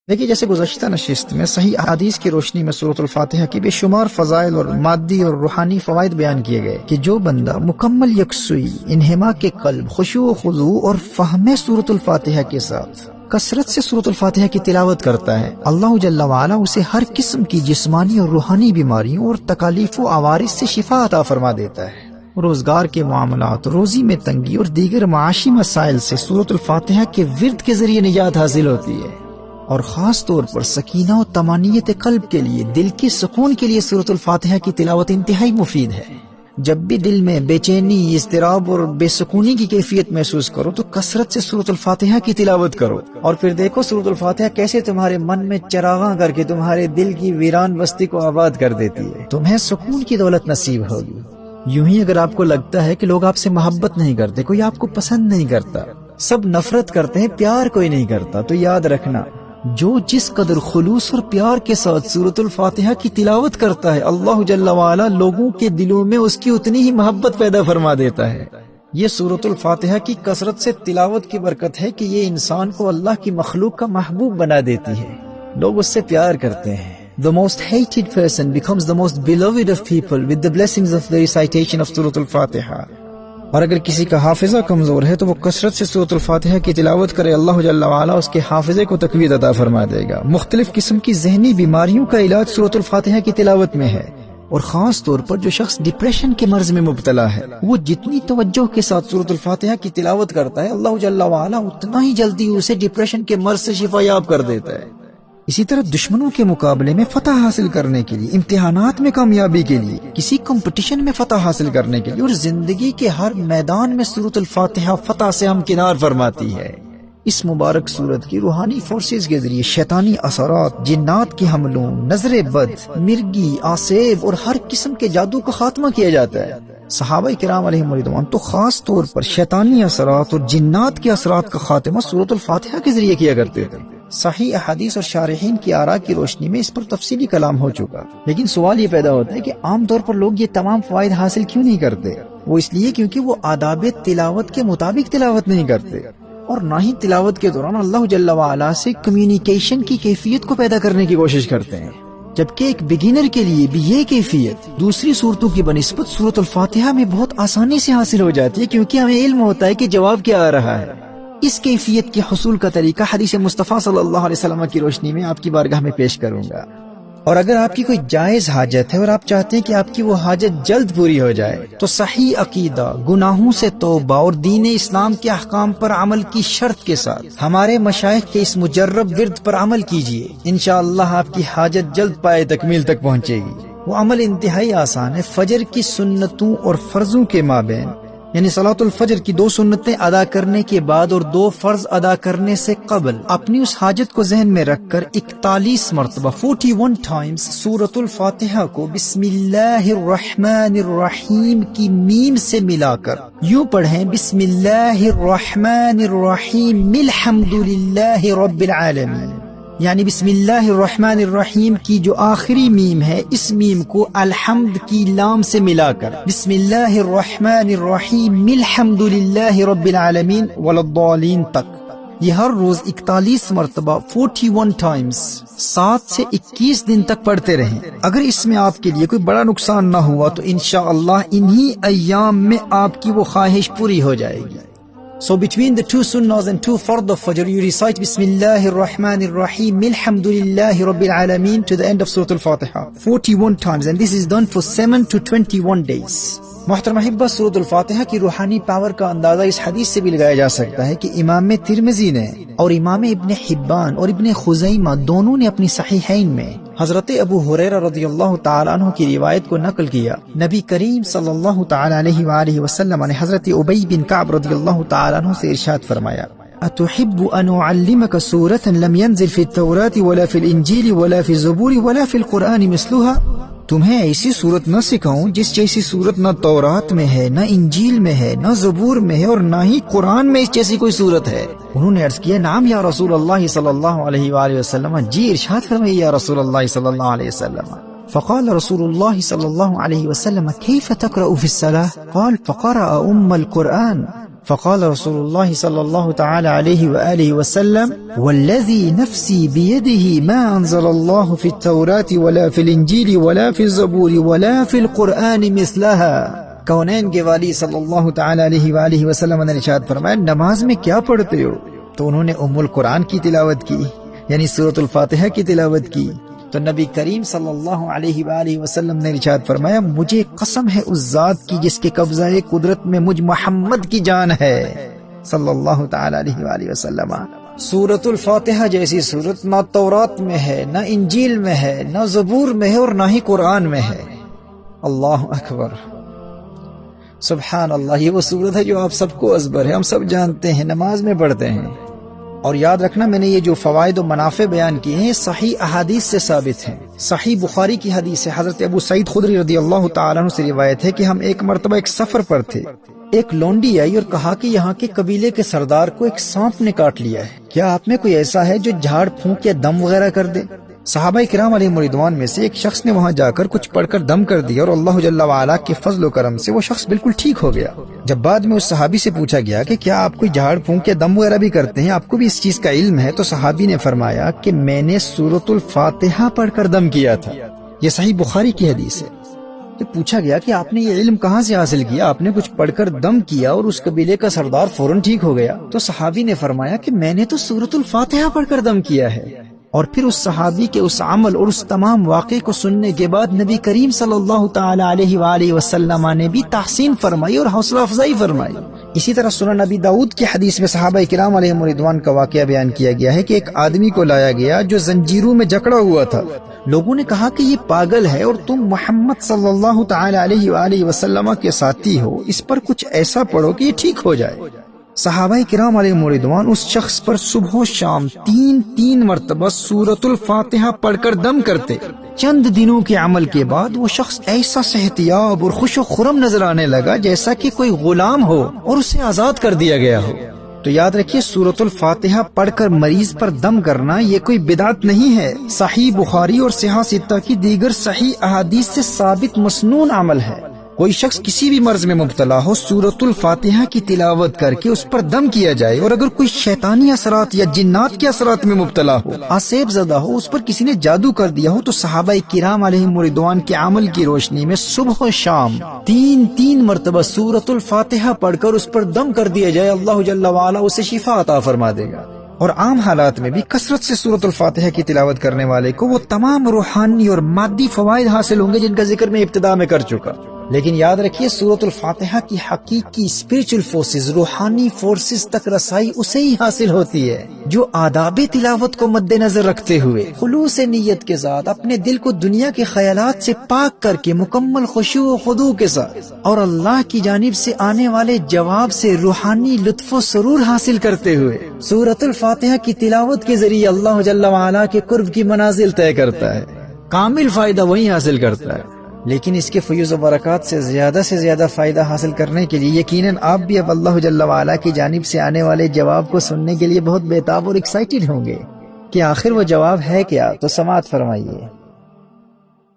دیکھیے، جیسے گزشتہ نشست میں صحیح احادیث کی روشنی میں سورۃ الفاتحہ کی بے شمار فضائل اور مادی اور روحانی فوائد بیان کیے گئے کہ جو بندہ مکمل یکسوئی، انہماک کے قلب، خشوع و خضوع اور فہم سورۃ الفاتحہ کے ساتھ کثرت سے سورۃ الفاتحہ کی تلاوت کرتا ہے، اللہ جل وعلا اسے ہر قسم کی جسمانی اور روحانی بیماریوں اور تکالیف و عوارض سے شفا عطا فرما دیتا ہے۔ روزگار کے معاملات، روزی میں تنگی اور دیگر معاشی مسائل سے سورۃ الفاتحہ کے ورد کے ذریعے نجات حاصل ہوتی ہے، اور خاص طور پر سکینہ و طمانینت قلب کے لیے، دل کی سکون کے لیے سورۃ الفاتحہ کی تلاوت انتہائی مفید ہے۔ جب بھی دل میں بے چینی، اضطراب اور بے سکونی کی کیفیت محسوس کرو تو کثرت سے سورۃ الفاتحہ کی تلاوت کرو، اور پھر دیکھو سورۃ الفاتحہ کیسے تمہارے من میں چراغاں کر کے تمہارے دل کی ویران بستی کو آباد کر دیتی ہے۔ تمہیں سکون کی دولت نصیب ہوگی۔ یوں ہی اگر آپ کو لگتا ہے کہ لوگ آپ سے محبت نہیں کرتے، کوئی آپ کو پسند نہیں کرتا، سب نفرت کرتے ہیں، پیار کوئی نہیں کرتا، تو یاد رکھنا، جو جس قدر خلوص اور پیار کے ساتھ سورۃ الفاتحہ کی تلاوت کرتا ہے، اللہ جل وعلا لوگوں کے دلوں میں اس کی اتنی ہی محبت پیدا فرما دیتا ہے۔ یہ سورۃ الفاتحہ کی کثرت سے تلاوت کی برکت ہے کہ یہ انسان کو اللہ کی مخلوق کا محبوب بنا دیتی ہے، لوگ اس سے پیار کرتے ہیں۔ The most hated person becomes the most beloved of people with the blessings of the recitation of سورۃ الفاتحہ۔ اور اگر کسی کا حافظہ کمزور ہے تو وہ کثرت سے سورۃ الفاتحہ کی تلاوت کرے، اللہ جل وعلا اس کے حافظے کو تقویت عطا فرما دے گا۔ مختلف قسم کی ذہنی بیماریوں کا علاج سورۃ الفاتحہ کی تلاوت میں ہے، اور خاص طور پر جو شخص ڈپریشن کے مرض میں مبتلا ہے، وہ جتنی توجہ کے ساتھ سورۃ الفاتحہ کی تلاوت کرتا ہے، اللہ جل وعلا اتنا ہی جلدی اسے ڈپریشن کے مرض سے شفا یاب کر دیتا ہے۔ اسی طرح دشمنوں کے مقابلے میں فتح حاصل کرنے کے لیے، امتحانات میں کامیابی کے لیے، کسی کمپٹیشن میں فتح حاصل کرنے کے لیے، اور زندگی کے ہر میدان میں سورۃ الفاتحہ فتح سے ہمکنار فرماتی ہے۔ اس مبارک سورت کی روحانی فورسز کے ذریعے شیطانی اثرات، جنات کے حملوں، نظر بد، مرگی، آسیب اور ہر قسم کے جادو کا خاتمہ کیا جاتا ہے۔ صحابہ کرام علیہم رضوان تو خاص طور پر شیطانی اثرات اور جنات کے اثرات کا خاتمہ سورۃ الفاتحہ کے ذریعے کیا کرتے تھے۔ صحیح احادیث اور شارحین کی آراء کی روشنی میں اس پر تفصیلی کلام ہو چکا، لیکن سوال یہ پیدا ہوتا ہے کہ عام طور پر لوگ یہ تمام فوائد حاصل کیوں نہیں کرتے؟ وہ اس لیے کیونکہ وہ آداب تلاوت کے مطابق تلاوت نہیں کرتے، اور نہ ہی تلاوت کے دوران اللہ جل وعلا سے کمیونیکیشن کی کیفیت کو پیدا کرنے کی کوشش کرتے ہیں، جبکہ ایک بگنر کے لیے بھی یہ کیفیت دوسری صورتوں کی بنسبت سورۃ الفاتحہ میں بہت آسانی سے حاصل ہو جاتی ہے، کیونکہ ہمیں علم ہوتا ہے کہ جواب کیا آ رہا ہے۔ اس کیفیت کے حصول کا طریقہ حدیث مصطفیٰ صلی اللہ علیہ وسلم کی روشنی میں آپ کی بارگاہ میں پیش کروں گا۔ اور اگر آپ کی کوئی جائز حاجت ہے اور آپ چاہتے ہیں کہ آپ کی وہ حاجت جلد پوری ہو جائے، تو صحیح عقیدہ، گناہوں سے توبہ اور دین اسلام کے احکام پر عمل کی شرط کے ساتھ ہمارے مشائخ کے اس مجرب ورد پر عمل کیجئے، انشاءاللہ آپ کی حاجت جلد پائے تکمیل تک پہنچے گی۔ وہ عمل انتہائی آسان ہے۔ فجر کی سنتوں اور فرضوں کے مابین، یعنی صلاۃ الفجر کی 2 سنتیں ادا کرنے کے بعد اور 2 فرض ادا کرنے سے قبل اپنی اس حاجت کو ذہن میں رکھ کر 41 مرتبہ 41 ٹائمز سورۃ الفاتحہ کو بسم اللہ الرحمن الرحیم کی میم سے ملا کر یوں پڑھیں، بسم اللہ الرحمن الرحیم الحمد للہ رب العالمین، یعنی بسم اللہ الرحمن الرحیم کی جو آخری میم ہے، اس میم کو الحمد کی لام سے ملا کر بسم اللہ الرحمن الرحیم الحمد للہ رب العالمین وللضالین تک یہ ہر روز 41 مرتبہ 41 ٹائمز 7 سے 21 دن تک پڑھتے رہیں۔ اگر اس میں آپ کے لیے کوئی بڑا نقصان نہ ہوا تو انشاءاللہ انہی ایام میں آپ کی وہ خواہش پوری ہو جائے گی۔ So between the 2 sunnahs and 2 fard of Fajr, you recite Bismillahir Rahmanir Rahim Alhamdulillahi Rabbil Alameen to the end of Surah Al-Fatiha 41 times, and this is done for 7 to 21 days. محترم احبہ، سورۃ الفاتحہ کی روحانی پاور کا اندازہ اس حدیث سے بھی لگایا جا سکتا ہے کہ امام ترمذی نے اور امام ابن حبان اور ابن خزیمہ دونوں نے اپنی صحیحین میں حضرت ابو ہریرہ رضی اللہ تعالیٰ عنہ کی روایت کو نقل کیا۔ نبی کریم صلی اللہ تعالیٰ علیہ وآلہ وسلم نے حضرت ابی بن کعب رضی اللہ تعالیٰ عنہ سے ارشاد فرمایا، أتحب أن أعلمك سورة لم ينزل في التوراة ولا في الإنجيل ولا في الزبور ولا في القرآن مثلها؟ تمہیں ایسی صورت نہ سکھاؤں جس جیسی صورت نہ تورات میں ہے، نہ انجیل میں ہے، نہ زبور میں ہے، اور نہ ہی قرآن میں اس جیسی کوئی صورت ہے؟ انہوں نے عرض کیا، نعم یا رسول اللہ صلی اللہ علیہ وآلہ وسلم، جی ارشاد فرمائیے یا رسول اللہ صلی اللہ علیہ وسلم۔ فقال رسول الله صلى الله عليه وسلم كيف تقرأ في الصلاة؟ قال فقرأ القرآن فقال رسول الله صلى الله تعالى عليه وآله وسلم والذي نفسي بيده ما أنزل الله في التوراة ولا في الإنجيل ولا في الزبور ولا في القرآن مثلها. کونین کے والی صلی اللہ تعالی علیہ وآلہ وسلم نے ارشاد فرمایا نماز میں کیا پڑھتے ہو؟ تو انہوں نے ام القرآن کی تلاوت کی، یعنی سورۃ الفاتحہ کی تلاوت کی. تو نبی کریم صلی اللہ علیہ وآلہ وسلم نے ارشاد فرمایا مجھے قسم ہے اس ذات کی جس کے قبضہ قدرت میں مجھ محمد کی جان ہے صلی اللہ تعالی علیہ وآلہ وسلم. سورۃ الفاتحہ جیسی سورت نہ تورات میں ہے، نہ انجیل میں ہے، نہ زبور میں ہے، اور نہ ہی قرآن میں ہے. اللہ اکبر، سبحان اللہ. یہ وہ سورت ہے جو آپ سب کو ازبر ہے، ہم سب جانتے ہیں، نماز میں پڑھتے ہیں. اور یاد رکھنا میں نے یہ جو فوائد و منافع بیان کیے ہیں صحیح احادیث سے ثابت ہیں. صحیح بخاری کی حدیث ہے، حضرت ابو سعید خدری رضی اللہ تعالیٰ عنہ سے روایت ہے کہ ہم ایک مرتبہ ایک سفر پر تھے. ایک لونڈی آئی اور کہا کہ یہاں کے قبیلے کے سردار کو ایک سانپ نے کاٹ لیا ہے، کیا آپ میں کوئی ایسا ہے جو جھاڑ پھونک یا دم وغیرہ کر دے؟ صحابہ کرام علیہ رضوان میں سے ایک شخص نے وہاں جا کر کچھ پڑھ کر دم کر دیا اور اللہ جل وعلا کے فضل و کرم سے وہ شخص بالکل ٹھیک ہو گیا. جب بعد میں اس صحابی سے پوچھا گیا کہ کیا آپ کوئی جھاڑ پھونک یا دم وغیرہ بھی کرتے ہیں، آپ کو بھی اس چیز کا علم ہے؟ تو صحابی نے فرمایا کہ میں نے سورۃ الفاتحہ پڑھ کر دم کیا تھا. یہ صحیح بخاری کی حدیث ہے. تو پوچھا گیا کہ آپ نے یہ علم کہاں سے حاصل کیا؟ آپ نے کچھ پڑھ کر دم کیا اور اس قبیلے کا سردار فوراً ٹھیک ہو گیا. تو صحابی نے فرمایا کہ میں نے تو سورۃ الفاتحہ پڑھ کر دم کیا ہے. اور پھر اس صحابی کے اس عمل اور اس تمام واقعے کو سننے کے بعد نبی کریم صلی اللہ تعالی علیہ وآلہ وسلم نے بھی تحسین فرمائی اور حوصلہ افزائی فرمائی. اسی طرح سنن نبی داؤد کی حدیث میں صحابہ کرام علیہم رضوان کا واقعہ بیان کیا گیا ہے کہ ایک آدمی کو لایا گیا جو زنجیروں میں جکڑا ہوا تھا. لوگوں نے کہا کہ یہ پاگل ہے اور تم محمد صلی اللہ تعالی علیہ وآلہ وسلم کے ساتھی ہو، اس پر کچھ ایسا پڑھو کہ یہ ٹھیک ہو جائے. صحابہ کرام علیہم رضوان اس شخص پر صبح و شام تین مرتبہ سورۃ الفاتحہ پڑھ کر دم کرتے. چند دنوں کے عمل کے بعد وہ شخص ایسا صحتیاب اور خوش و خرم نظر آنے لگا جیسا کہ کوئی غلام ہو اور اسے آزاد کر دیا گیا ہو. تو یاد رکھیے سورۃ الفاتحہ پڑھ کر مریض پر دم کرنا یہ کوئی بدعت نہیں ہے، صحیح بخاری اور صحیح ستہ کی دیگر صحیح احادیث سے ثابت مسنون عمل ہے. کوئی شخص کسی بھی مرض میں مبتلا ہو سورۃ الفاتحہ کی تلاوت کر کے اس پر دم کیا جائے، اور اگر کوئی شیطانی اثرات یا جنات کے اثرات میں مبتلا ہو، آسیب زدہ ہو، اس پر کسی نے جادو کر دیا ہو، تو صحابہ کرام علیہم رضوان کے عمل کی روشنی میں صبح و شام تین مرتبہ سورۃ الفاتحہ پڑھ کر اس پر دم کر دیا جائے، اللہ جل وعلا اسے شفا عطا فرما دے گا. اور عام حالات میں بھی کثرت سے سورۃ الفاتحہ کی تلاوت کرنے والے کو وہ تمام روحانی اور مادی فوائد حاصل ہوں گے جن کا ذکر میں ابتدا میں کر چکا. لیکن یاد رکھیے سورۃ الفاتحہ کی حقیقی اسپرچل فورسز، روحانی فورسز تک رسائی اسے ہی حاصل ہوتی ہے جو آداب تلاوت کو مد نظر رکھتے ہوئے خلوص نیت کے ساتھ اپنے دل کو دنیا کے خیالات سے پاک کر کے مکمل خشوع و خضوع کے ساتھ اور اللہ کی جانب سے آنے والے جواب سے روحانی لطف و سرور حاصل کرتے ہوئے سورۃ الفاتحہ کی تلاوت کے ذریعے اللہ جل وعلا کے قرب کی منازل طے کرتا ہے. کامل فائدہ وہی حاصل کرتا ہے. لیکن اس کے فیوز و برکات سے زیادہ فائدہ حاصل کرنے کے لیے یقیناً آپ بھی اب اللہ جل وعلا کی جانب سے آنے والے جواب کو سننے کے لیے بہت بے تاب اور ایکسائٹڈ ہوں گے کہ آخر وہ جواب ہے کیا. تو سماعت فرمائیے.